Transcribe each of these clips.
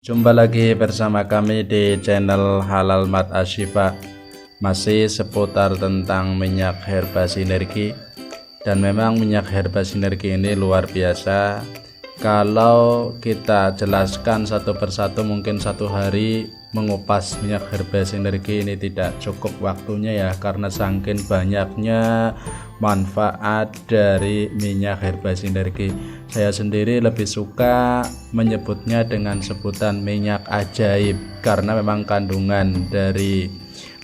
Jumpa lagi bersama kami di channel Halal Mat Ashifa, masih seputar tentang minyak herba sinergi. Dan memang minyak herba sinergi ini luar biasa. Kalau kita jelaskan satu persatu mungkin satu hari mengupas minyak herba sinergi ini tidak cukup waktunya ya, karena saking banyaknya manfaat dari minyak herba sinergi. Saya sendiri lebih suka menyebutnya dengan sebutan minyak ajaib, karena memang kandungan dari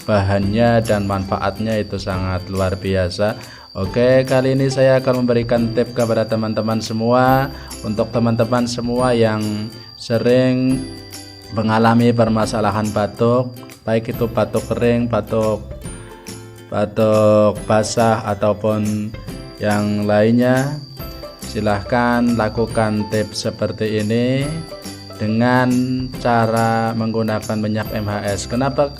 bahannya dan manfaatnya itu sangat luar biasa. Oke, kali ini saya akan memberikan tip kepada teman-teman semua. Untuk teman-teman semua yang sering mengalami permasalahan batuk, baik itu batuk kering, batuk basah ataupun yang lainnya, silahkan lakukan tips seperti ini dengan cara menggunakan minyak MHS. Kenapa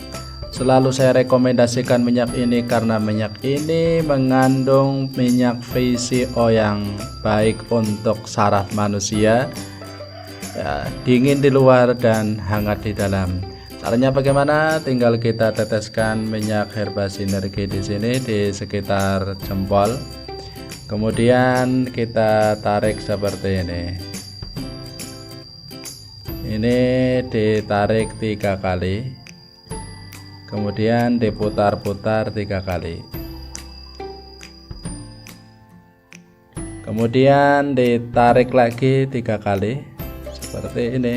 selalu saya rekomendasikan minyak ini? Karena minyak ini mengandung minyak VCO yang baik untuk saraf manusia ya, dingin di luar dan hangat di dalam. Caranya bagaimana? Tinggal kita teteskan minyak herba sinergi di sini di sekitar jempol. Kemudian kita tarik seperti ini. Ini ditarik 3 kali. Kemudian diputar-putar 3 kali. Kemudian ditarik lagi 3 kali seperti ini.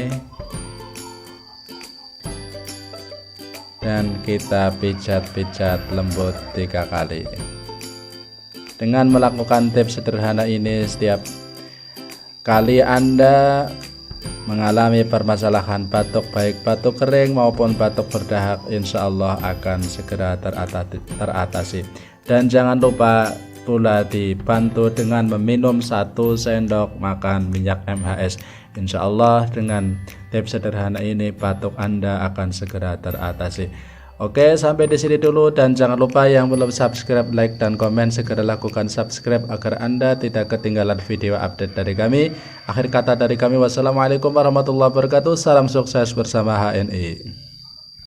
Dan kita pijat-pijat lembut 3 kali. Dengan melakukan tips sederhana ini, setiap kali Anda mengalami permasalahan batuk, baik batuk kering maupun batuk berdahak, insya Allah akan segera teratasi. Dan jangan lupa pula dibantu dengan meminum 1 sendok makan minyak MHS. Insya Allah dengan tips sederhana ini batuk Anda akan segera teratasi. Oke, sampai di sini dulu, dan jangan lupa yang belum subscribe, like dan komen segera lakukan subscribe agar Anda tidak ketinggalan video update dari kami. Akhir kata dari kami, wassalamualaikum warahmatullahi wabarakatuh. Salam sukses bersama HNI.